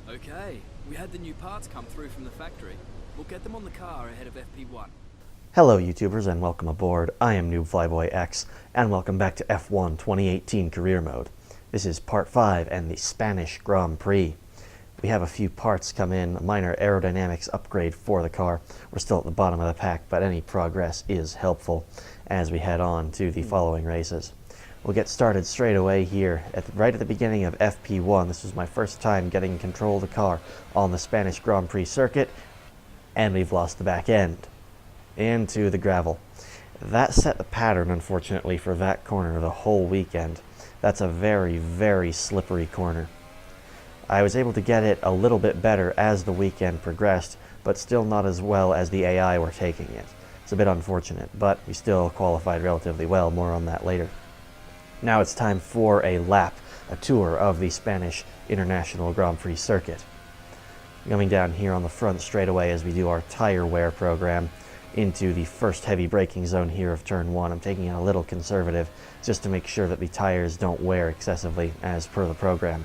Okay, we had the new parts come through from the factory. We'll get them on the car ahead of FP1. Hello YouTubers and welcome aboard. I am Noob Flyboy X and welcome back to F1 2018 Career Mode. This is Part 5 and the Spanish Grand Prix. We have a few parts come in, a minor aerodynamics upgrade for the car. We're still at the bottom of the pack, but any progress is helpful as we head on to the following races. We'll get started straight away here, right at the beginning of FP1. This was my first time getting control of the car on the Spanish Grand Prix circuit, and we've lost the back end into the gravel. That set the pattern, unfortunately, for that corner the whole weekend. That's a very, very slippery corner. I was able to get it a little bit better as the weekend progressed, but still not as well as the AI were taking it. It's a bit unfortunate, but we still qualified relatively well. More on that later. Now it's time for a lap, a tour of the Spanish International Grand Prix circuit. Coming down here on the front straight away as we do our tire wear program into the first heavy braking zone here of turn 1. I'm taking it a little conservative just to make sure that the tires don't wear excessively as per the program.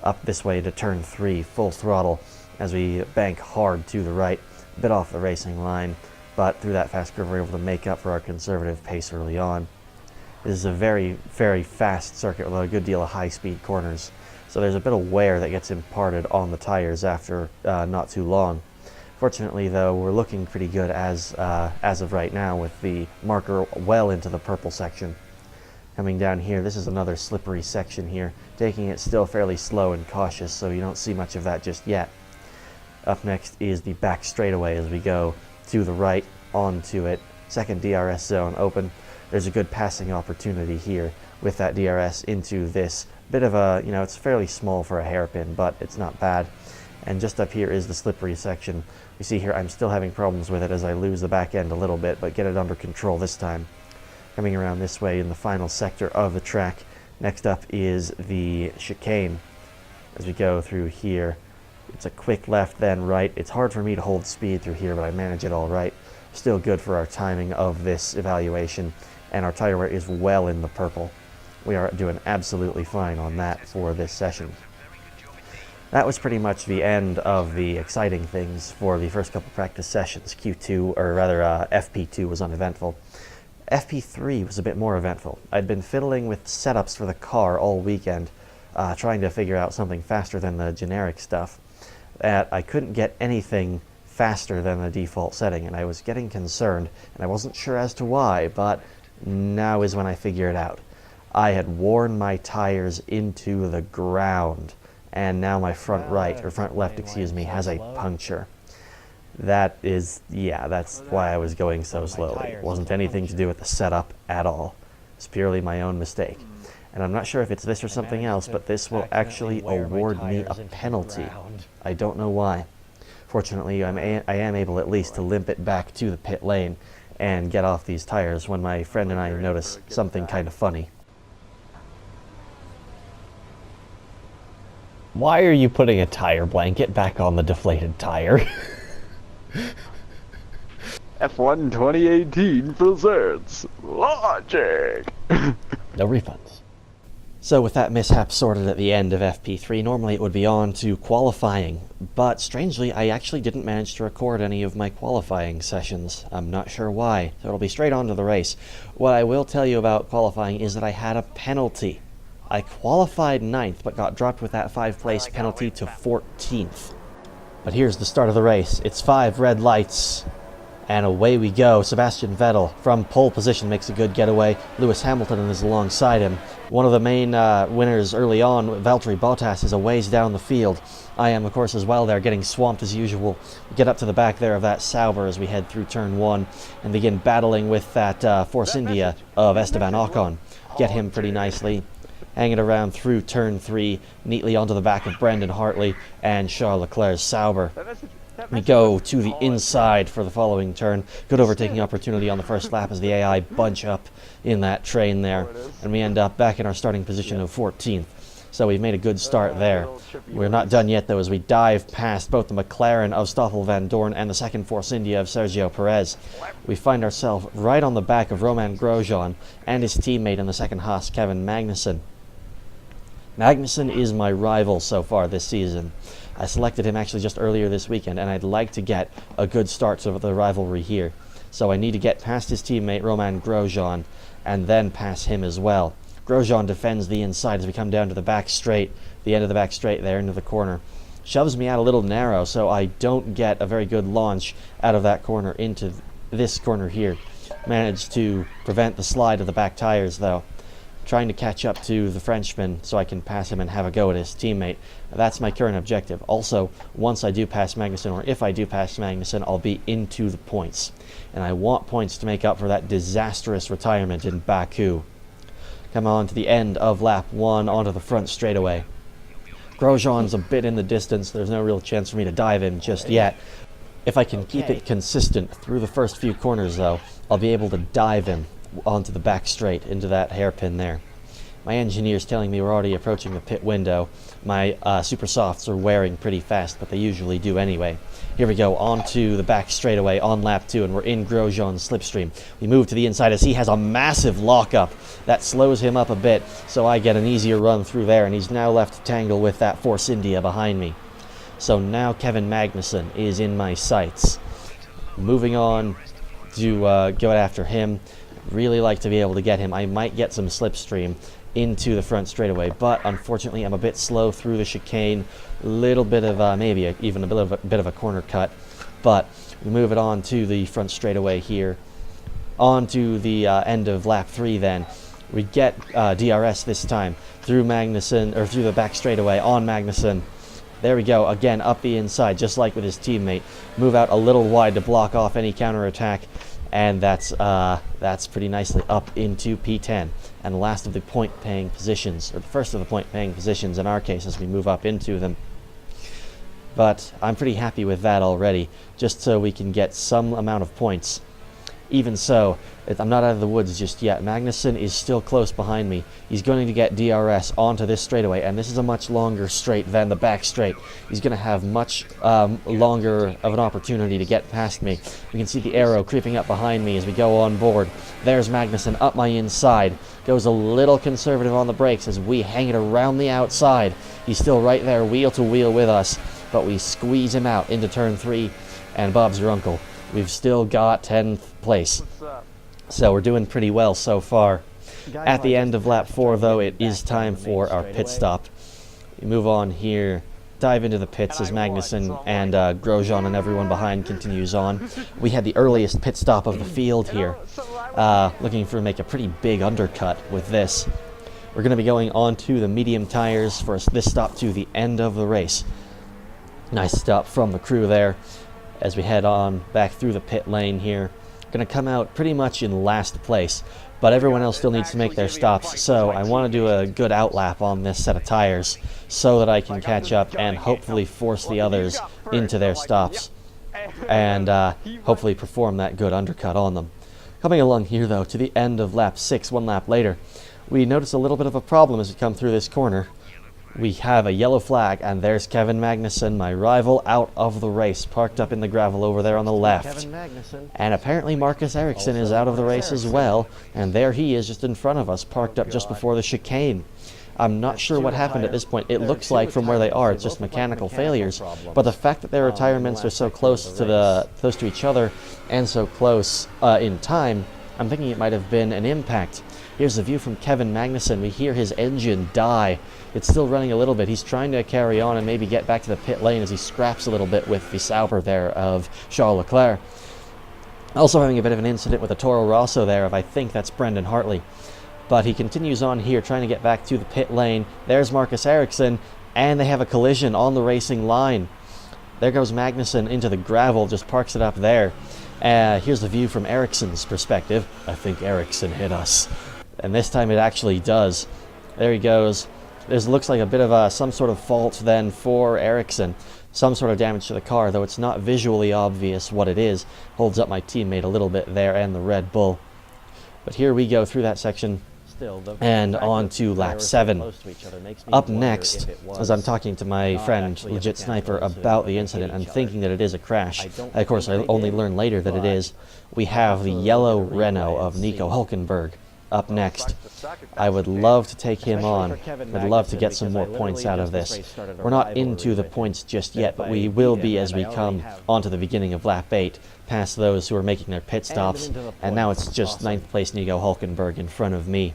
Up this way to turn 3, full throttle as we bank hard to the right, a bit off the racing line, but through that fast curve we're able to make up for our conservative pace early on. This is a very, very fast circuit with a good deal of high-speed corners, so there's a bit of wear that gets imparted on the tires after not too long. Fortunately, though, we're looking pretty good as of right now with the marker well into the purple section. Coming down here, this is another slippery section here, taking it still fairly slow and cautious, so you don't see much of that just yet. Up next is the back straightaway as we go to the right onto it. Second DRS zone open. There's a good passing opportunity here with that DRS into this bit of a, it's fairly small for a hairpin, but it's not bad. And just up here is the slippery section. You see here I'm still having problems with it as I lose the back end a little bit, but get it under control this time. Coming around this way in the final sector of the track. Next up is the chicane. As we go through here, it's a quick left then right. It's hard for me to hold speed through here, but I manage it all right. Still good for our timing of this evaluation, and our tire wear is well in the purple. We are doing absolutely fine on that for this session. That was pretty much the end of the exciting things for the first couple practice sessions. Q2, or rather FP2 was uneventful. FP3 was a bit more eventful. I'd been fiddling with setups for the car all weekend, trying to figure out something faster than the generic stuff. I couldn't get anything faster than the default setting, and I was getting concerned, and I wasn't sure as to why, but now is when I figure it out. I had worn my tires into the ground, and now my front right, or front left, excuse me, has a puncture. That is, that's why I was going so slowly. It wasn't anything to do with the setup at all. It's purely my own mistake. And I'm not sure if it's this or something else, but this will actually award me a penalty. I don't know why. Fortunately, I am able at least to limp it back to the pit lane and get off these tires when my friend and I notice something kind of funny. Why are you putting a tire blanket back on the deflated tire? F1 2018 presents Logic! No refunds. So with that mishap sorted at the end of FP3, normally it would be on to qualifying, but strangely I actually didn't manage to record any of my qualifying sessions. I'm not sure why, so it'll be straight on to the race. What I will tell you about qualifying is that I had a penalty. I qualified 9th, but got dropped with that 5th place penalty to 14th. But here's the start of the race. It's 5 red lights, and away we go. Sebastian Vettel from pole position makes a good getaway. Lewis Hamilton is alongside him. One of the main winners early on, Valtteri Bottas, is a ways down the field. I am, of course, as well there, getting swamped as usual. We get up to the back there of that Sauber as we head through turn 1 and begin battling with that Force India of Esteban Ocon. Get him pretty nicely. Hang it around through turn 3, neatly onto the back of Brendan Hartley and Charles Leclerc's Sauber. We go to the inside for the following turn. Good overtaking opportunity on the first lap as the AI bunch up in that train there. And we end up back in our starting position of 14th. So we've made a good start there. We're not done yet, though, as we dive past both the McLaren of Stoffel Van Dorn and the second Force India of Sergio Perez. We find ourselves right on the back of Romain Grosjean and his teammate in the second Haas, Kevin Magnussen. Magnussen is my rival so far this season. I selected him actually just earlier this weekend, and I'd like to get a good start to the rivalry here. So I need to get past his teammate Roman Grosjean, and then pass him as well. Grosjean defends the inside as we come down to the back straight, the end of the back straight there into the corner. Shoves me out a little narrow, so I don't get a very good launch out of that corner into this corner here. Managed to prevent the slide of the back tires though. Trying to catch up to the Frenchman so I can pass him and have a go at his teammate. That's my current objective. Also, once I do pass Magnussen, or if I do pass Magnussen, I'll be into the points. And I want points to make up for that disastrous retirement in Baku. Come on to the end of lap 1 onto the front straightaway. Grosjean's a bit in the distance. There's no real chance for me to dive him just yet. If I can keep it consistent through the first few corners though, I'll be able to dive him onto the back straight into that hairpin there. My engineer's telling me we're already approaching the pit window. My super softs are wearing pretty fast, but they usually do anyway. Here we go, onto the back straightaway on lap 2, and we're in Grosjean's slipstream. We move to the inside as he has a massive lockup. That slows him up a bit, so I get an easier run through there, and he's now left to tangle with that Force India behind me. So now Kevin Magnussen is in my sights. Moving on to go after him. Really like to be able to get him. I might get some slipstream into the front straightaway, but unfortunately I'm a bit slow through the chicane. A little bit of maybe even a bit of a corner cut, but we move it on to the front straightaway here. On to the end of lap 3 then. We get DRS this time through Magnussen, or through the back straightaway on Magnussen. There we go, again up the inside, just like with his teammate. Move out a little wide to block off any counterattack. And that's pretty nicely up into P10, and the last of the point-paying positions, or the first of the point-paying positions in our case as we move up into them. But I'm pretty happy with that already, just so we can get some amount of points. Even so, I'm not out of the woods just yet. Magnussen is still close behind me. He's going to get DRS onto this straightaway, and this is a much longer straight than the back straight. He's going to have much longer of an opportunity to get past me. We can see the arrow creeping up behind me as we go on board. There's Magnussen up my inside. Goes a little conservative on the brakes as we hang it around the outside. He's still right there, wheel to wheel with us, but we squeeze him out into turn 3, and Bob's your uncle. We've still got 10th place. So we're doing pretty well so far. At the end of lap 4 though, it is time for our pit stop. We move on here, dive into the pits as Magnussen and Grosjean and everyone behind continues on. We had the earliest pit stop of the field here, looking for make a pretty big undercut with this. We're going to be going on to the medium tires for this stop to the end of the race. Nice stop from the crew there as we head on back through the pit lane here. Going to come out pretty much in last place, but everyone else still needs to make their stops, so I want to do a good outlap on this set of tires so that I can catch up and hopefully force the others into their stops and hopefully perform that good undercut on them. Coming along here though to the end of lap 6, one lap later, we notice a little bit of a problem as we come through this corner. We have a yellow flag, and there's Kevin Magnussen, my rival, out of the race, parked up in the gravel over there on the left. And apparently Marcus Ericsson is out of the race as well, and there he is just in front of us, parked up just before the chicane. I'm not sure what happened at this point. It looks like from where they are, it's just mechanical failures, but the fact that their retirements are so close to each other and so close in time, I'm thinking it might have been an impact. Here's the view from Kevin Magnussen. We hear his engine die. It's still running a little bit. He's trying to carry on and maybe get back to the pit lane as he scraps a little bit with the Sauber there of Charles Leclerc. Also having a bit of an incident with the Toro Rosso there of, I think that's Brendan Hartley. But he continues on here trying to get back to the pit lane. There's Marcus Ericsson, and they have a collision on the racing line. There goes Magnussen into the gravel, just parks it up there. Here's the view from Ericsson's perspective. I think Ericsson hit us. And this time it actually does. There he goes. This looks like a bit of some sort of fault then for Ericsson. Some sort of damage to the car, though it's not visually obvious what it is. Holds up my teammate a little bit there and the Red Bull. But here we go through that section and on to lap 7. Up next, as I'm talking to my friend, Legit Sniper, about the incident and thinking that it is a crash. Of course, I only learned later that it is. We have the yellow Renault of Nico Hulkenberg. up next. I would love to take him on. I'd love to get some more points out of this. We're not into the points just yet, but we will be as we come onto the beginning of lap 8, past those who are making their pit stops, and now it's just 9th place Nico Hulkenberg in front of me.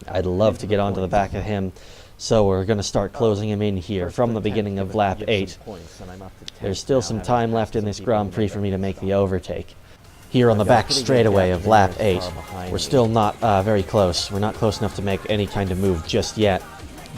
I'd love to get onto the back of him, so we're going to start closing him in here from the beginning of lap 8. There's still some time left in this Grand Prix for me to make the overtake. Here on the back straightaway of lap 8, we're still not very close. We're not close enough to make any kind of move just yet,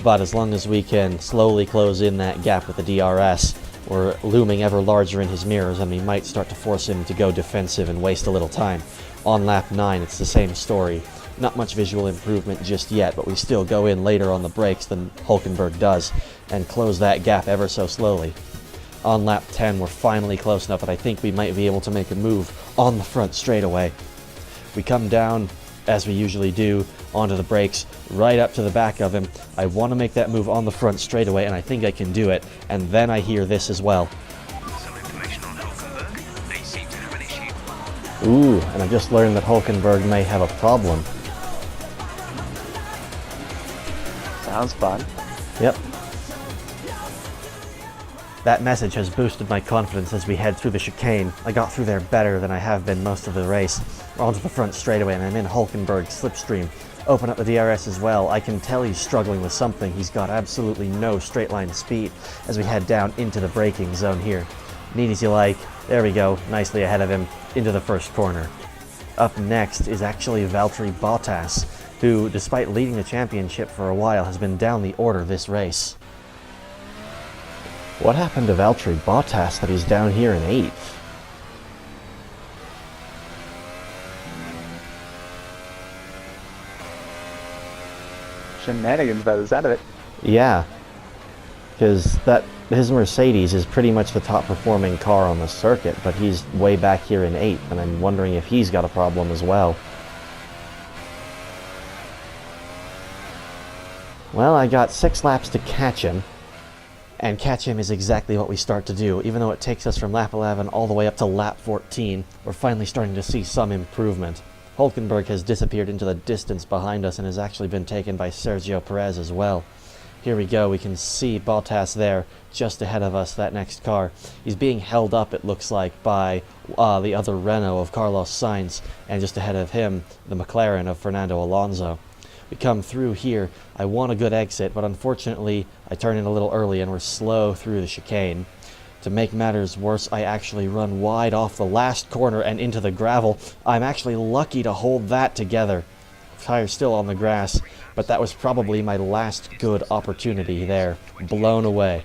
but as long as we can slowly close in that gap with the DRS, we're looming ever larger in his mirrors, and we might start to force him to go defensive and waste a little time. On lap 9, it's the same story. Not much visual improvement just yet, but we still go in later on the brakes than Hulkenberg does, and close that gap ever so slowly. On lap 10, we're finally close enough that I think we might be able to make a move on the front straightaway. We come down, as we usually do, onto the brakes, right up to the back of him. I want to make that move on the front straightaway, and I think I can do it, and then I hear this as well. Some information on Hulkenberg. They seem to have an issue. Ooh, and I just learned that Hulkenberg may have a problem. Sounds fun. Yep. That message has boosted my confidence as we head through the chicane. I got through there better than I have been most of the race. We're onto the front straightaway and I'm in Hulkenberg's slipstream. Open up the DRS as well. I can tell he's struggling with something. He's got absolutely no straight line speed as we head down into the braking zone here. Neat as you like. There we go, nicely ahead of him into the first corner. Up next is actually Valtteri Bottas, who, despite leading the championship for a while, has been down the order this race. What happened to Valtteri Bottas that he's down here in 8th? Shenanigans by the sound of it. Yeah, because his Mercedes is pretty much the top performing car on the circuit, but he's way back here in 8th, and I'm wondering if he's got a problem as well. Well, I got 6 laps to catch him, and catch him is exactly what we start to do. Even though it takes us from lap 11 all the way up to lap 14, we're finally starting to see some improvement. Hulkenberg has disappeared into the distance behind us and has actually been taken by Sergio Perez as well. Here we go, we can see Bottas there, just ahead of us, that next car. He's being held up, it looks like, by the other Renault of Carlos Sainz, and just ahead of him, the McLaren of Fernando Alonso. We come through here. I want a good exit, but unfortunately I turn in a little early and we're slow through the chicane. To make matters worse, I actually run wide off the last corner and into the gravel. I'm actually lucky to hold that together. Tire's still on the grass, but that was probably my last good opportunity there. Blown away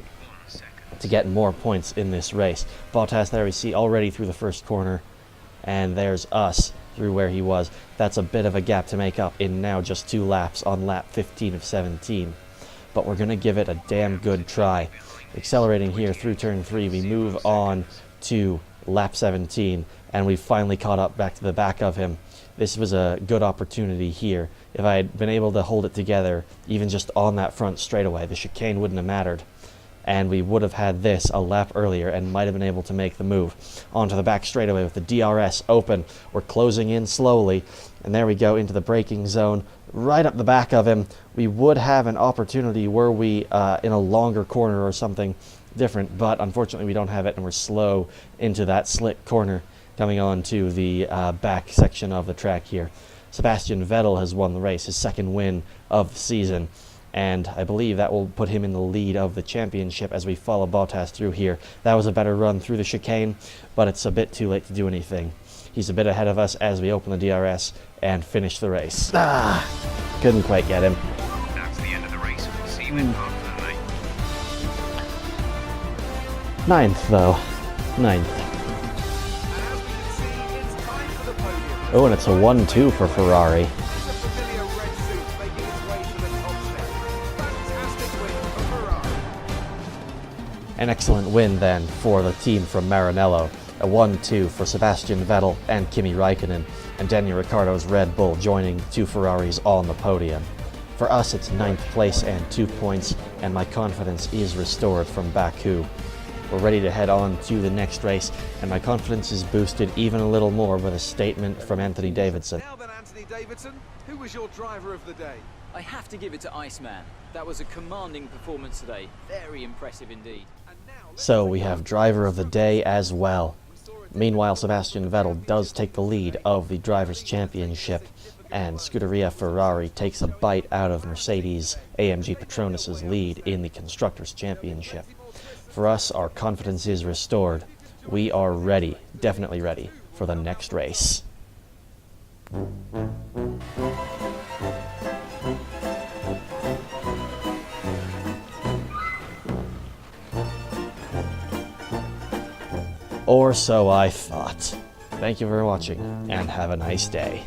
to get more points in this race. Bottas there we see already through the first corner, and there's us through where he was. That's a bit of a gap to make up in now just 2 laps on lap 15 of 17. But we're going to give it a damn good try. Accelerating here through turn 3, we move on to lap 17, and we've finally caught up back to the back of him. This was a good opportunity here. If I had been able to hold it together, even just on that front straightaway, the chicane wouldn't have mattered. And we would have had this a lap earlier and might have been able to make the move. Onto the back straightaway with the DRS open. We're closing in slowly, and there we go into the braking zone, right up the back of him. We would have an opportunity were we in a longer corner or something different, but unfortunately we don't have it, and we're slow into that slick corner coming on to the back section of the track here. Sebastian Vettel has won the race, his 2nd win of the season. And I believe that will put him in the lead of the championship as we follow Bottas through here. That was a better run through the chicane, but it's a bit too late to do anything. He's a bit ahead of us as we open the DRS and finish the race. Couldn't quite get him. That's the end of the race. We'll see you in Baku, mate. 9th, though. 9th. Oh, and it's a 1-2 for Ferrari. An excellent win then for the team from Maranello. A 1-2 for Sebastian Vettel and Kimi Räikkönen, and Daniel Ricciardo's Red Bull joining 2 Ferraris on the podium. For us, it's 9th place and 2 points, and my confidence is restored from Baku. We're ready to head on to the next race, and my confidence is boosted even a little more with a statement from Anthony Davidson. Now then, Anthony Anthony Davidson, who was your driver of the day? I have to give it to Iceman. That was a commanding performance today. Very impressive indeed. So we have driver of the day as well. Meanwhile, Sebastian Vettel does take the lead of the Drivers' Championship, and Scuderia Ferrari takes a bite out of Mercedes AMG Petronas' lead in the Constructors' Championship. For us, our confidence is restored. We are ready, definitely ready, for the next race. Or so I thought. Thank you for watching, and have a nice day.